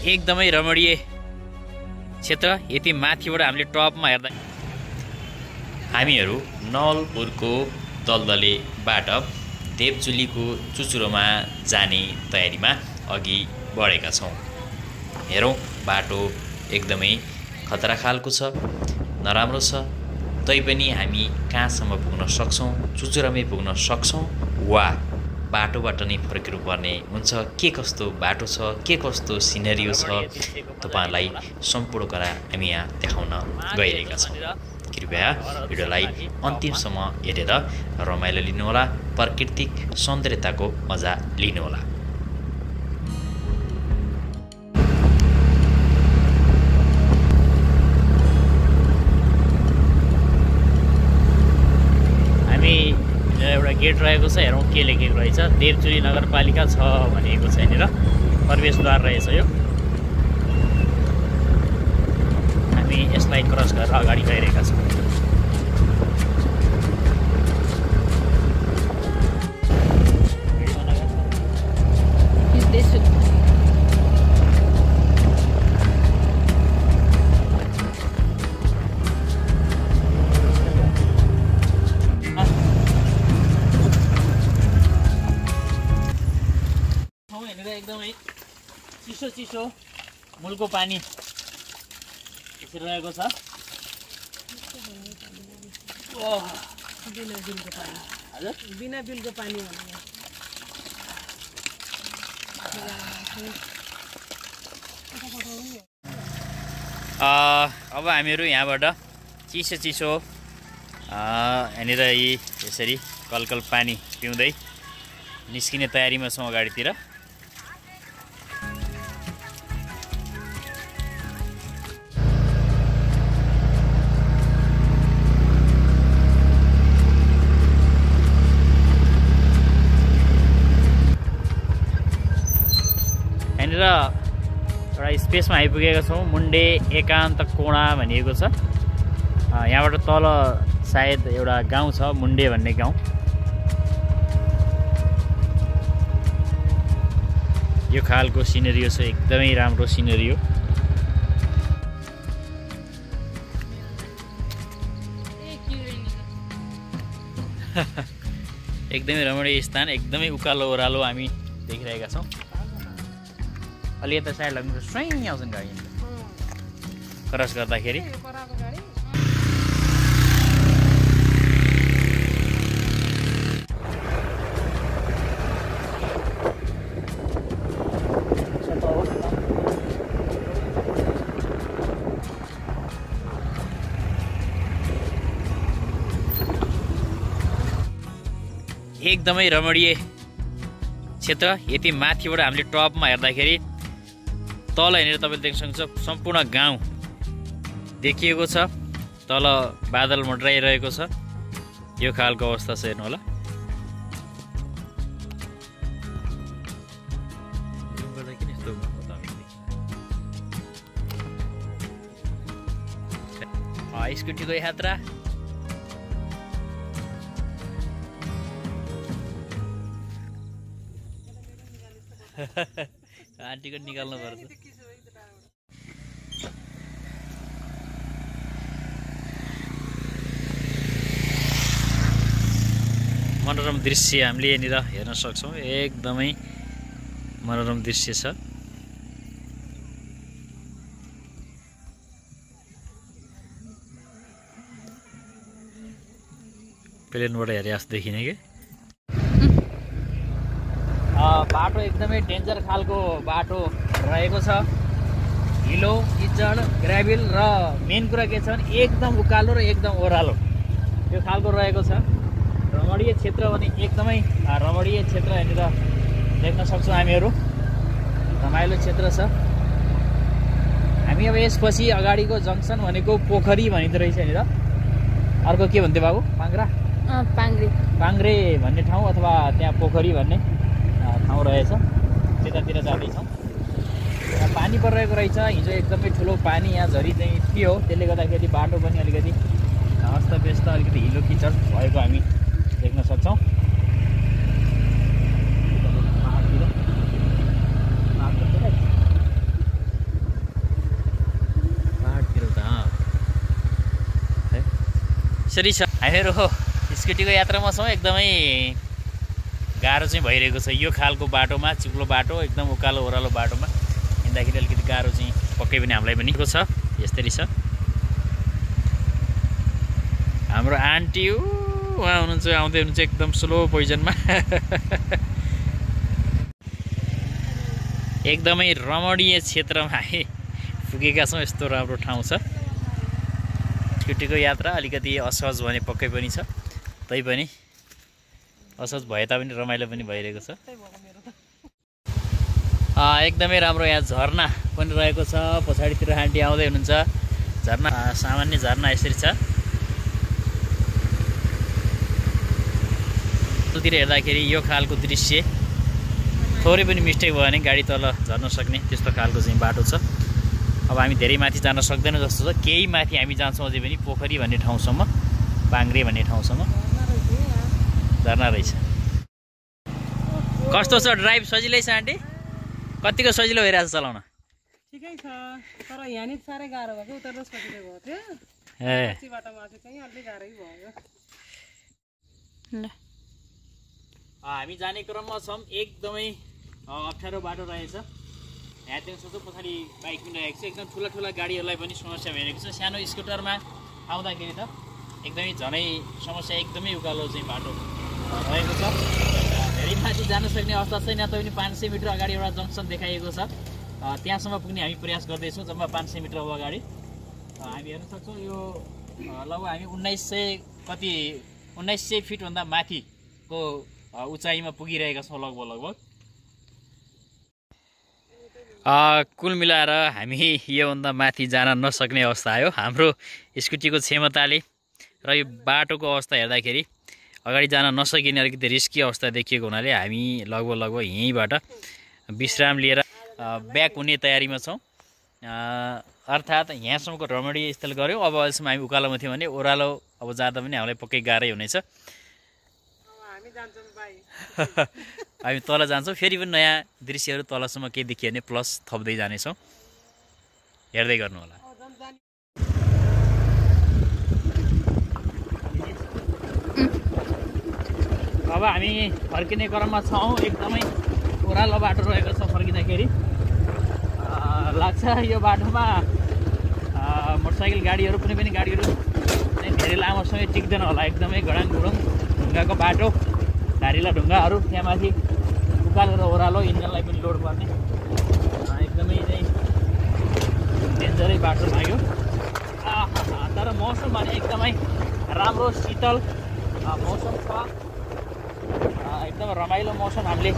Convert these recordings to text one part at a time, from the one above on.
एकदमै रमणीय क्षेत्र। यति माथिबाट हामीले टपमा हेर्दा हामीहरू नवलपुरको दलदलेबाट देवचुलीको चुचुरोमा जाने तयारीमा अघि बढेका छौँ। हेरौँ, बाटो एकदमै खतरा खालको छ, नराम्रो छ, तैपनि हामी कहाँसम्म पुग्न सक्छौँ, चुचुरामै पुग्न सक्छौँ वा बाटोबाट नै फर्किनुपर्ने हुन्छ, के कस्तो बाटो छ, के कस्तो सिनेरियो छ, तपाईँहरूलाई सम्पूर्ण कुरा हामी यहाँ देखाउन गइरहेका छौँ। कृपया भिडियोलाई अन्तिमसम्म हेरेर रमाइलो लिनुहोला, प्राकृतिक सौन्दर्यताको मजा लिनुहोला। एउटा गेट रहेको छ, हेरौँ के लेखेको रहेछ। देवचुली नगरपालिका छ भनेको छ यहाँनिर, प्रवेशद्वार रहेछ यो। हामी यसलाई क्रस गरेर अगाडि गइरहेका छौँ। एकदमै चिसो चिसो मूलको पानी यसरी रहेको छ। बिना बिलको पानी अब हामीहरू यहाँबाट चिसो चिसो यहाँनिर यसरी कलकल पानी पिउँदै निस्किने तयारीमा छौँ अगाडितिर। यहाँनिर एउटा स्पेसमा आइपुगेका छौँ, मुन्डे एकान्त कोणा भनिएको छ। यहाँबाट तल सायद एउटा गाउँ छ, मुन्डे भन्ने गाउँ। यो खालको सिनेरियो छ, एकदमै राम्रो सिनेरियो। एकदमै रमणीय स्थान, एकदमै उकालो ओह्रालो हामी देखिरहेका छौँ। अलि यता साइड लाग्नु स्वयं आउँछन् गाडी क्रस गर्दाखेरि। एकदमै रमणीय क्षेत्र। यति माथिबाट हामीले टपमा हेर्दाखेरि तल हेरेर तपाईँले देख्न सक्नुहुन्छ सम्पूर्ण गाउँ देखिएको छ। तल बादल मड्राइरहेको छ। यो खालको अवस्था छ, हेर्नु होला। स्कुटीको यात्रा आन्टीको निकाल्नु पर्छ। मनोरम दृश्य हामीले यहाँनिर हेर्न सक्छौँ। एकदमै मनोरम दृश्य छ। प्लेनबाट हेरे जस्तो देखिने कि बाटो एकदमै डेन्जर खालको बाटो रहेको छ। हिलो, किचड, ग्राभिल र मेन कुरा के छ भने एकदम उकालो र एकदम ओह्रालो यो खालको रहेको छ। रमणीय क्षेत्र भने एकदमै रमणीय क्षेत्र यहाँनिर देख्न सक्छौँ हामीहरू। रमाइलो क्षेत्र छ। हामी अब यसपछि अगाडिको जङ्सन भनेको पोखरी भनिँदो रहेछ यहाँनिर। अर्को के भन्थ्यो बाबु? पाङ्ग्रे भन्ने ठाउँ अथवा त्यहाँ पोखरी भन्ने ठाउँ रहेछ। त्यतातिर जाँदैछौँ। यहाँ पानी परिरहेको रहेछ। हिजो एकदमै ठुलो पानी यहाँ झरी चाहिँ थियो, त्यसले गर्दाखेरि बाटो पनि अलिकति अस्तव्यस्त, अलिकति हिलो किचड भएको हामी देख्न सक्छौँ। यसरी छ हामीहरू स्कुटीको यात्रामा छौँ। एकदमै गाह्रो चाहिँ भइरहेको छ यो खालको बाटोमा, चिप्लो बाटो, एकदम उकालो ओह्रालो बाटोमा हिँड्दाखेरि अलिकति गाह्रो चाहिँ पक्कै पनि हामीलाई पनि छ। यसरी छ हाम्रो आन्टी उहाँ हुनुहुन्छ, आउँदै हुनुहुन्छ एकदम स्लो पोजिसनमा। एकदमै रमणीय क्षेत्रमा हामी पुगेका छौँ। यस्तो राम्रो ठाउँ छ। स्कुटीको यात्रा अलिकति असहज भने पक्कै पनि छ, तैपनि असहज भए तापनि रमाइलो पनि भइरहेको छ। एकदमै राम्रो यहाँ झरना पनि रहेको छ। पछाडितिर आन्टी आउँदै हुनुहुन्छ। झरना सामान्य झरना यसरी छ। तिर हेर्दाखेरि यो खालको दृश्य थोरै पनि मिस्टेक भयो भने गाडी तल झर्न सक्ने त्यस्तो खालको चाहिँ बाटो छ। अब हामी धेरै माथि जान सक्दैनौँ जस्तो छ। केही माथि हामी जान्छौँ अझै पनि, पोखरी भन्ने ठाउँसम्म, बाङ्ग्रे भन्ने ठाउँसम्म झर्ना रहेछ। कस्तो छ ड्राइभ? सजिलै छ आन्टी? कतिको सजिलो भइरहेछ चलाउन? ठिकै छ, तर यहाँनिर साह्रै गाह्रो भएको, उता सजिलो भएको थियो। बाटोमा चाहिँ अलिक गाह्रै भयो। हामी जाने क्रममा छौँ। एकदमै अप्ठ्यारो बाटो रहेछ। यहाँ देख्न सक्छौँ पछाडि बाइक पनि रहेको छ। एकदम ठुला ठुला गाडीहरूलाई पनि समस्या भइरहेको छ। सानो स्कुटरमा आउँदाखेरि त एकदमै झनै समस्या, एकदमै उकालो चाहिँ बाटो रहेको छ। धेरै माथि जान सक्ने अवस्था छैन। तैपनि 500 मिटर अगाडि एउटा जङ्सन देखाइएको छ। त्यहाँसम्म पुग्ने हामी प्रयास गर्दैछौँ। जम्मा 500 मिटर अब अगाडि हामी हेर्न सक्छौँ। यो लगभग हामी 1900 फिटभन्दा माथिको उचाइमा पुगिरहेका छौँ लगभग। कुल मिलाएर हामी योभन्दा माथि जान नसक्ने अवस्था आयो हाम्रो स्कुटीको क्षमताले र यो बाटोको अवस्था हेर्दाखेरि अगाडि जान नसकिने अलिकति रिस्की अवस्था देखिएको हुनाले हामी लगभग यहीँबाट विश्राम लिएर ब्याक हुने तयारीमा छौँ। अर्थात् यहाँसम्मको रमणीय स्थल गऱ्यौँ। अब अहिलेसम्म हामी उकालोमा थियौँ भने ओह्रालो अब जाँदा पनि हामीलाई पक्कै गाह्रै हुनेछ। हामी तल जान्छौँ। फेरि पनि नयाँ दृश्यहरू तलसम्म केही देखियो भने प्लस थप्दै जानेछौँ। हेर्दै गर्नु होला। अब हामी फर्किने क्रममा छौँ। एकदमै ओह्रालो बाटो रहेको छ। फर्किँदाखेरि लाग्छ यो बाटोमा मोटरसाइकल गाडीहरू, कुनै पनि गाडीहरू धेरै लामो समय टिक्दैन होला। एकदमै घडाङ घुडुङ ढुङ्गाको बाटो, धारिला ढुङ्गाहरू, त्यहाँमाथि उकालो र ओह्रालो, इन्जनलाई पनि लोड गर्ने एकदमै चाहिँ डेन्जरै बाटो लाग्यो। तर मौसम भने एकदमै राम्रो शीतल मौसम छ। एकदम रमाइलो मौसम हामीले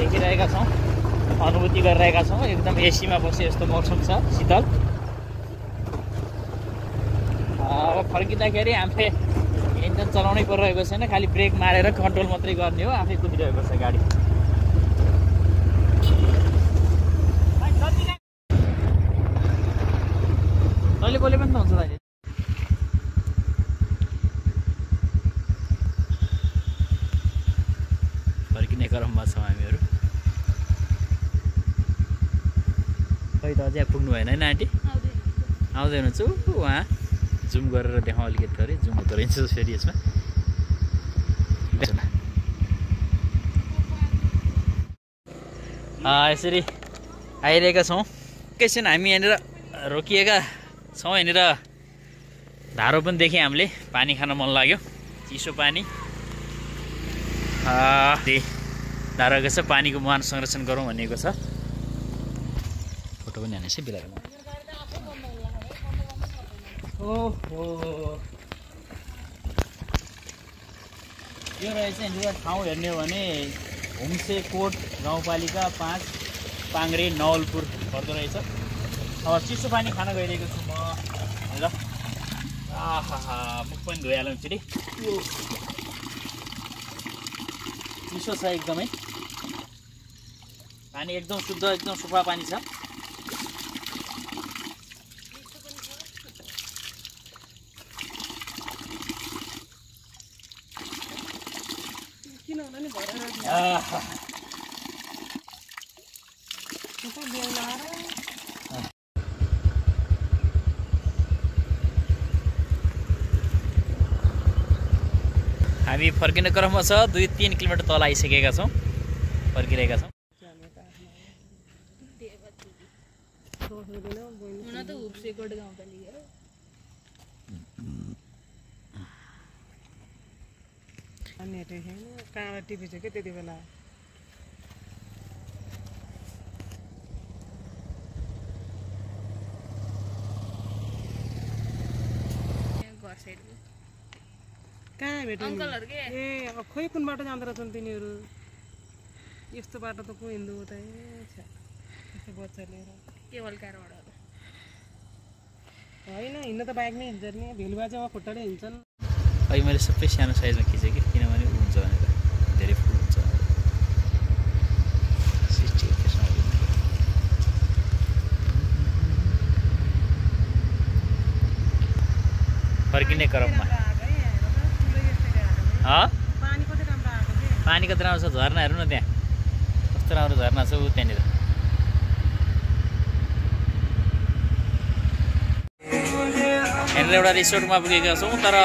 देखिरहेका छौँ, अनुभूति गरिरहेका छौँ। एकदम एसीमा बसे यस्तो मौसम छ, शीतल। अब फर्किँदाखेरि हामीले इन्जन चलाउनै परिरहेको छैन, खालि ब्रेक मारेर कन्ट्रोल मात्रै गर्ने हो। आफै कुदिरहेको छ गाडी। तैँले बोले पनि त हुन्छ त। फर्किने क्रममा छौँ हामीहरू। खै त अझै पुग्नु भएन होइन आन्टी? आउँदै हुनुहुन्छ उहाँ। जुम गरेर देखाउँ अलिकति थोरै। जुम हुँदो रहेछ फेरि यसमा। यसरी आइरहेका छौँ। एकैछिन हामी यहाँनिर रोकिएका छौँ। यहाँनिर धारो पनि देखेँ हामीले। पानी खान मन लाग्यो, चिसो पानी। धारो गएछ, पानीको मुहान संरक्षण गरौँ भनिएको छ। फोटो पनि हानेछ बिलाएको। ओहो, यो रहेछ यहाँनिर ठाउँ हेर्ने हो भने होमसे कोट गाउँपालिका 5 पाङ्ग्रे नवलपुर पर्दो रहेछ। अब चिसो पानी खान गइरहेको छु म। हेर, मुख पनि धोइहालौँ एकचोटि। चिसो छ एकदमै। पानी एकदम शुद्ध, एकदम सफा पानी छ। हामी फर्किने क्रममा छ 2-3 किलोमिटर तल आइसकेका छौँ फर्किरहेका छौँ कहाँ टिभी छ के त्यति बेला कहाँ भेट्यो ए अब खोइ कुन बाटो जाँदो रहेछन् तिनीहरू यस्तो बाटो त को हिँड्दो हो त यस्तो बच्चा लिएर केवल कारबाट होइन हिँड्न त बाइकमै हिँड्छ नि भेलुवा चाहिँ खुट्टाले हिँड्छन् अहिले मैले सबै सानो साइजमा खिचेँ कि किनभने ऊ हुन्छ भनेर धेरै फुल हुन्छ फर्किने क्रममा पानी कति राम्रो छ झरना हेर्नु न त्यहाँ कस्तो राम्रो झरना छ ऊ त्यहाँनिर यहाँनिर एउटा रिसोर्टमा पुगेका छौँ तर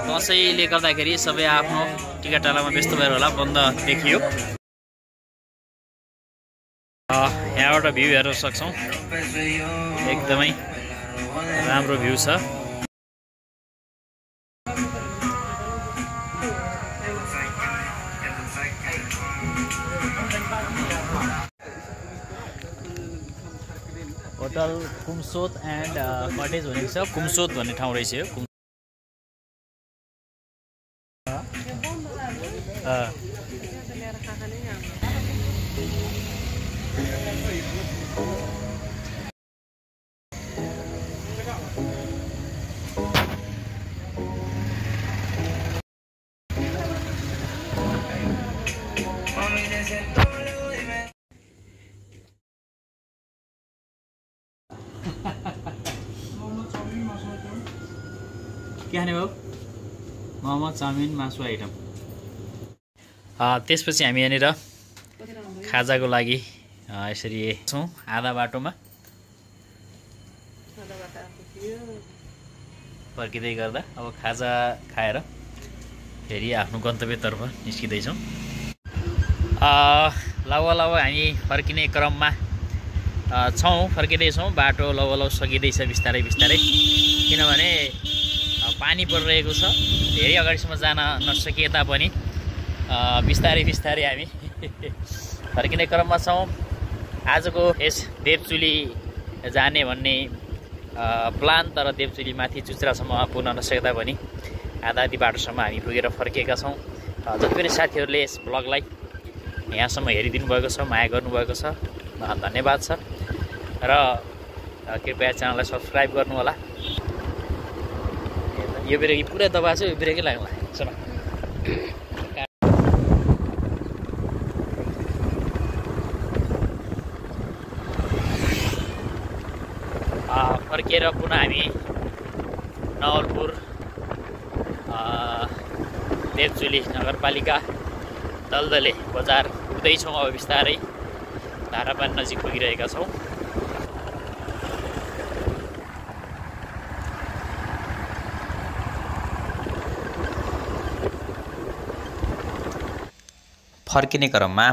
दसैँले गर्दाखेरि सबै आफ्नो टिकाटालामा व्यस्त भएर होला बन्द देखियो यहाँबाट भ्यू हेर्न सक्छौँ एकदमै राम्रो भ्यू छ होटल कुमसोत एन्ड कटेज भनेको छ कुमसोत भन्ने ठाउँ रहेछ यो के खाने भाउ मोमो चाउमिन मासु आइटम त्यसपछि हामी यहाँनिर खाजाको लागि यसरी छौँ आधा बाटोमा फर्किँदै गर्दा अब खाजा खाएर फेरि आफ्नो गन्तव्यतर्फ निस्किँदैछौँ लवलव हामी फर्किने क्रममा छौँ फर्किँदैछौँ बाटो लवलव सकिँदैछ बिस्तारै बिस्तारै किनभने पानी परिरहेको छ धेरै अगाडिसम्म जान नसके तापनि बिस्तारै बिस्तारै हामी फर्किने क्रममा छौँ आजको यस देवचुली जाने भन्ने प्लान तर देवचुली माथि चुचुरासम्म पुग्न नसक्दा पनि आधा बाटोसम्म हामी पुगेर फर्किएका छौँ जति पनि साथीहरूले यस ब्लगलाई यहाँसम्म हेरिदिनु भएको छ माया गर्नुभएको छ धन्यवाद छ र कृपया च्यानललाई सब्सक्राइब गर्नु होला यो ब्रेक पुरै दबाएको छ यो ब्रेकै लाग्ला सुन फर्किएर पुनः हामी नवलपुर देवचुली नगरपालिका दलदले बजार पुग्दैछौँ अब बिस्तारै धारापानी नजिक पुगिरहेका छौँ फर्किने क्रममा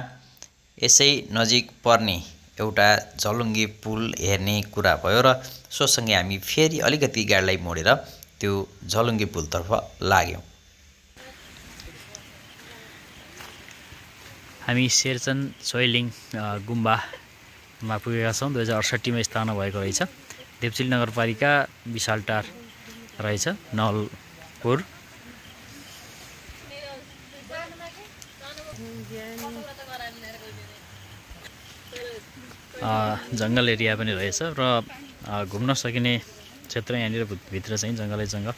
यसै नजिक पर्ने एउटा झलुङ्गे पुल हेर्ने कुरा भयो र सोसँगै हामी फेरि अलिकति गाडीलाई मोडेर त्यो झलुङ्गे पुलतर्फ लाग्यौँ। हामी शेरचन सोइलिङ गुम्बामा पुगेका छौँ 2068मा स्थापना भएको रहेछ देवचुली नगरपालिका विशालटार रहेछ नवलपुर जङ्गल एरिया पनि रहेछ र घुम्न सकिने क्षेत्र यहाँनिर भित्र चाहिँ जङ्गलै जङ्गल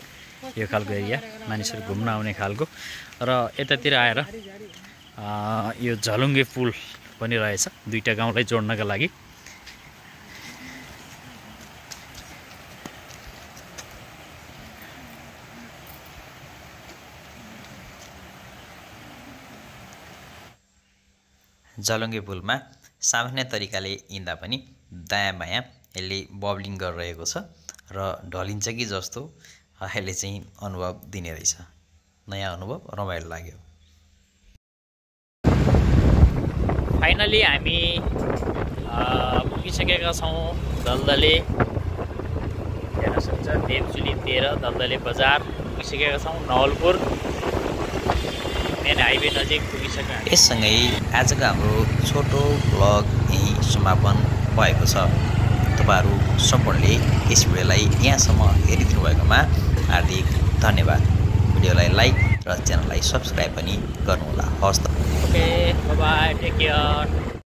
यो खालको एरिया मानिसहरू घुम्न आउने खालको र यतातिर आएर यो झलुङ्गे पुल पनि रहेछ दुईटा गाउँलाई जोड्नका लागि झलुङ्गे पुलमा सामान्य तरिकाले हिँड्दा पनि दायाँ बायाँ यसले बब्लिङ गरिरहेको छ र ढलिन्छ कि जस्तो यसले चाहिँ अनुभव दिने रहेछ। नयाँ अनुभव रमाइलो लाग्यो। फाइनली हामी पुगिसकेका छौँ दलदले, हेर्न सक्छ देवचुली 13 दलदले बजार पुगिसकेका छौँ। नवलपुर मेन हाइवे नजिक पुगिसक्यौँ। यससँगै आजको हाम्रो छोटो भ्लग यहीँ समापन भएको छ। तपाईँहरू सम्पूर्णले यस भिडियोलाई यहाँसम्म हेरिदिनु भएकोमा हार्दिक धन्यवाद। भिडियोलाई लाइक र च्यानललाई सब्सक्राइब पनि गर्नुहोला। हवस् त। Okay, bye bye, take care.